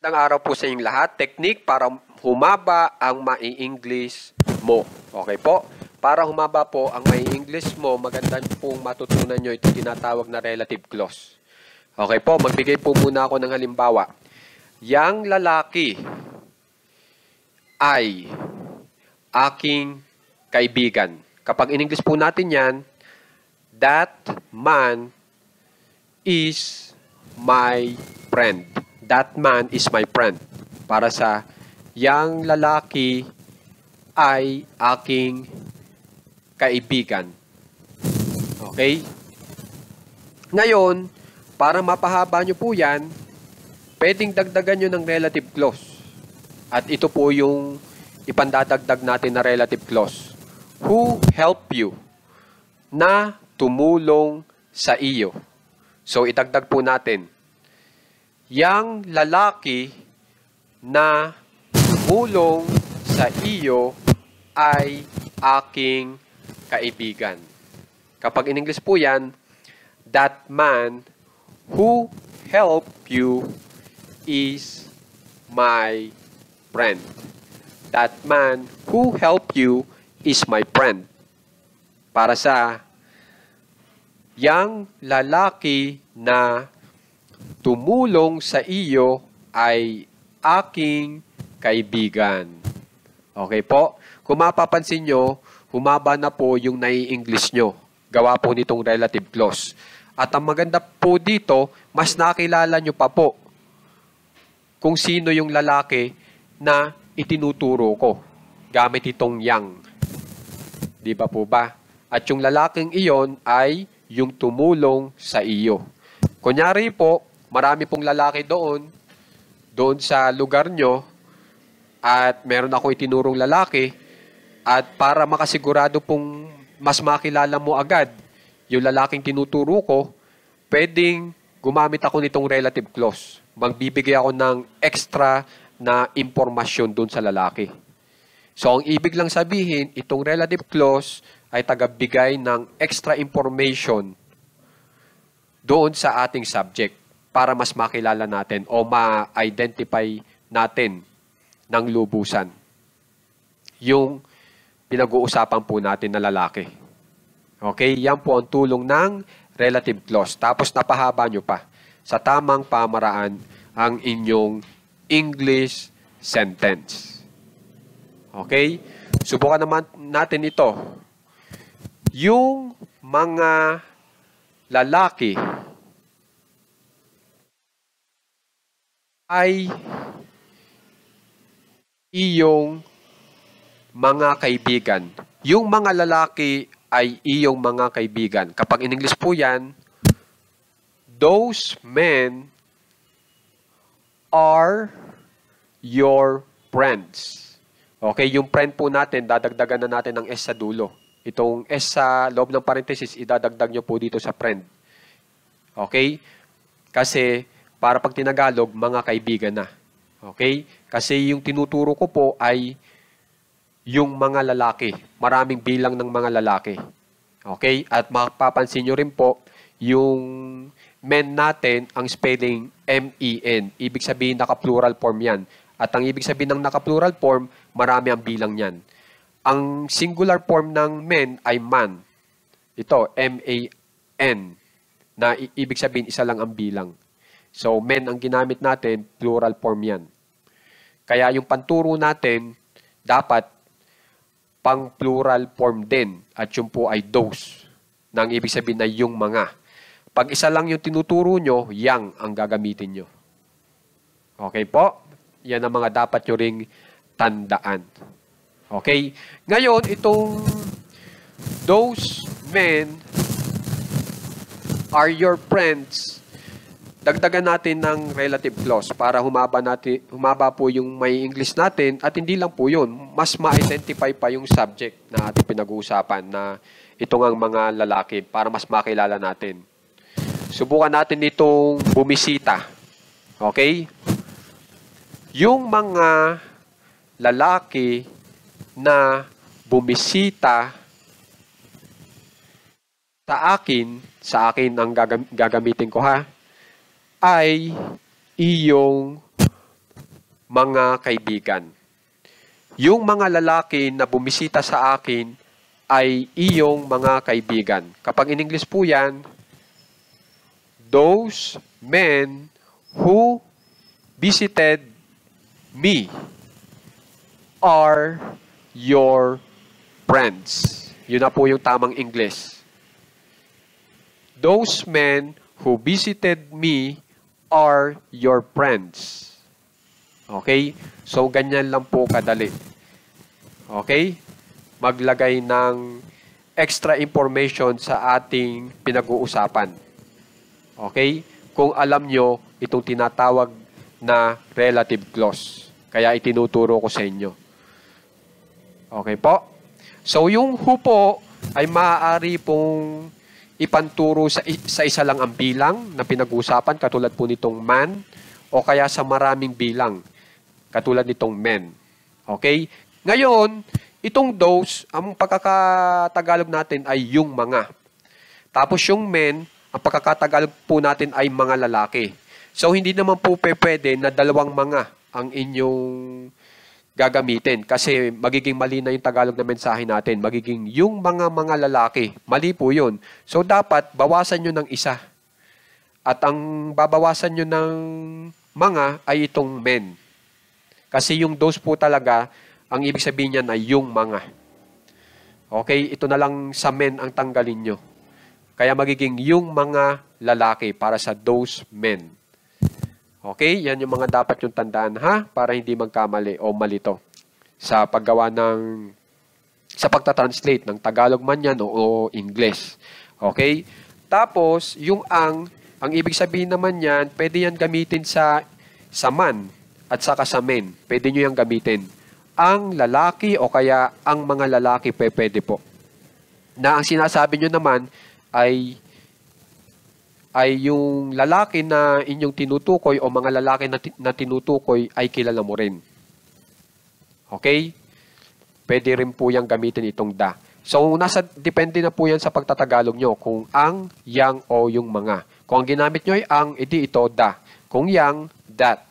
Magandang araw po sa inyong lahat. Technique para humaba ang mai-English mo. Okay po? Para humaba po ang mai-English mo, maganda pong matutunan nyo ito tinatawag na relative clause. Okay po? Magbigay po muna ako ng halimbawa. Yang lalaki ay aking kaibigan. Kapag in English po natin yan, that man is my friend. That man is my friend. Para sa yang lalaki ay aking kaibigan. Okay? Ngayon, para mapahaba nyo po yan, pwedeng dagdagan nyo ng relative clause. At ito po yung ipandadagdag natin na relative clause. Who helped you? Na tumulong sa iyo. So, idagdag po natin. Yang lalaki na tumulong sa iyo ay aking kaibigan. Kapag in English po yan, that man who helped you is my friend. That man who helped you is my friend. Para sa yang lalaki na tumulong sa iyo ay aking kaibigan. Okay po? Kung mapapansin nyo, humaba na po yung nai-English nyo. Gawa po nitong relative clause. At ang maganda po dito, mas nakilala nyo pa po kung sino yung lalaki na itinuturo ko gamit itong yang. Di ba po ba? At yung lalaking iyon ay yung tumulong sa iyo. Kunyari po, marami pong lalaki doon sa lugar nyo, at meron ako itinurong lalaki, at para makasigurado pong mas makilala mo agad yung lalaking tinuturo ko, pwedeng gumamit ako nitong relative clause. Magbibigay ako ng extra na impormasyon doon sa lalaki. So, ang ibig lang sabihin, itong relative clause ay tagabigay ng extra information doon sa ating subject para mas makilala natin o ma-identify natin ng lubusan yung pinag-uusapan po natin na lalaki. Okay? Yan po ang tulong ng relative clause. Tapos napahaba nyo pa sa tamang pamaraan ang inyong English sentence. Okay? Subukan naman natin ito. Yung mga lalaki ay iyong mga kaibigan. Yung mga lalaki ay iyong mga kaibigan. Kapag in English po yan, those men are your friends. Okay, yung friend po natin, dadagdagan na natin ng S sa dulo. Itong S sa loob ng parenthesis, idadagdag nyo po dito sa friend. Okay? Kasi, para pag tinagalog, mga kaibigan na. Okay? Kasi yung tinuturo ko po ay yung mga lalaki. Maraming bilang ng mga lalaki. Okay? At mapapansin nyo rin po, yung men natin, ang spelling M-E-N. Ibig sabihin, naka-plural form yan. At ang ibig sabihin ng naka-plural form, marami ang bilang yan. Ang singular form ng men ay man. Ito, M-A-N. Na ibig sabihin, isa lang ang bilang. So, men ang ginamit natin, plural form yan. Kaya yung panturo natin, dapat pang plural form din. At yung po ay those. Na ang ibig sabihin na yung mga. Pag isa lang yung tinuturo nyo, yang ang gagamitin nyo. Okay po? Yan ang mga dapat nyo ring tandaan. Okay? Ngayon, itong those men are your friends, dagdagan natin ng relative clause para humaba po yung may English natin, at hindi lang po yun, mas ma-identify pa yung subject na ating pinag-uusapan na ito ngang mga lalaki para mas makilala natin. Subukan natin itong bumisita. Okay? Yung mga lalaki na bumisita sa akin ang gagamitin ko ha, ay iyong mga kaibigan. Yung mga lalaki na bumisita sa akin ay iyong mga kaibigan. Kapag in English po yan, those men who visited me are your friends. Yun na po yung tamang English. Those men who visited me are your friends. Okay? So, ganyan lang po kadali. Okay? Maglagay ng extra information sa ating pinag-uusapan. Okay? Kung alam nyo, itong tinatawag na relative clause. Kaya itinuturo ko sa inyo. Okay po? So, yung who po ay maaari pong ipanturo sa isa lang ang bilang na pinag-uusapan, katulad po nitong man, o kaya sa maraming bilang, katulad nitong men. Okay? Ngayon, itong those, ang pagkakatagalog natin ay yung mga. Tapos yung men, ang pagkakatagalog po natin ay mga lalaki. So, hindi naman po pwede na dalawang mga ang inyong gagamitin. Kasi magiging mali na yung Tagalog na mensahe natin. Magiging yung mga lalaki. Mali po yun. So, dapat bawasan nyo ng isa. At ang babawasan nyo ng mga ay itong men. Kasi yung those po talaga, ang ibig sabihin niyan ay yung mga. Okay? Ito na lang sa men ang tanggalin nyo. Kaya magiging yung mga lalaki para sa those men. Okay? Yan yung mga dapat yung tandaan ha? Para hindi magkamali o malito. Sa paggawa ng, sa pagta-translate ng Tagalog man yan o English. Okay? Tapos, yung ang ibig sabihin naman yan, pwede yan gamitin sa man at saka sa men. Pwede nyo yung gamitin. Ang lalaki o kaya ang mga lalaki pwede po. Na ang sinasabi nyo naman ay yung lalaki na inyong tinutukoy o mga lalaki na tinutukoy ay kilala mo rin. Okay? Pwede rin po yung gamitin itong da. So, depende na po yan sa pagtatagalog nyo. Kung ang, yang, o yung mga. Kung ang ginamit nyo ay ang, edi ito, da. Kung yang, that.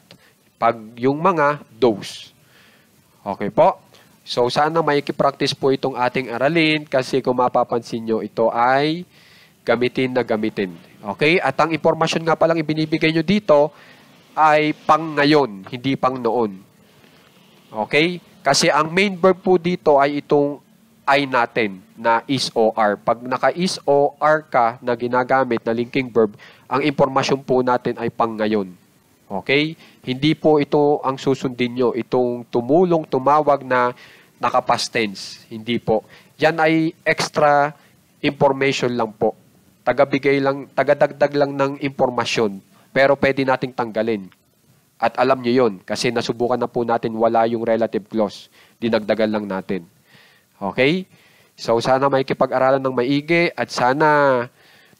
Pag yung mga, those. Okay po? So, sana may practice po itong ating aralin kasi kung mapapansin nyo, ito ay gamitin na gamitin. Okay? At ang impormasyon nga palang ibinibigay nyo dito ay pang ngayon, hindi pang noon. Okay? Kasi ang main verb po dito ay itong ay natin na is o are. Pag naka is o are ka na ginagamit na linking verb, ang impormasyon po natin ay pang ngayon. Okay? Hindi po ito ang susundin nyo. Itong tumulong, tumawag na naka-past tense. Hindi po. Yan ay extra information lang po. Tagadagdag lang ng impormasyon. Pero pwede nating tanggalin. At alam nyo yun. Kasi nasubukan na po natin wala yung relative clause. Dinagdagan lang natin. Okay? So, sana may kipag-aralan ng maigi at sana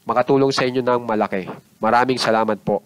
makatulong sa inyo ng malaki. Maraming salamat po.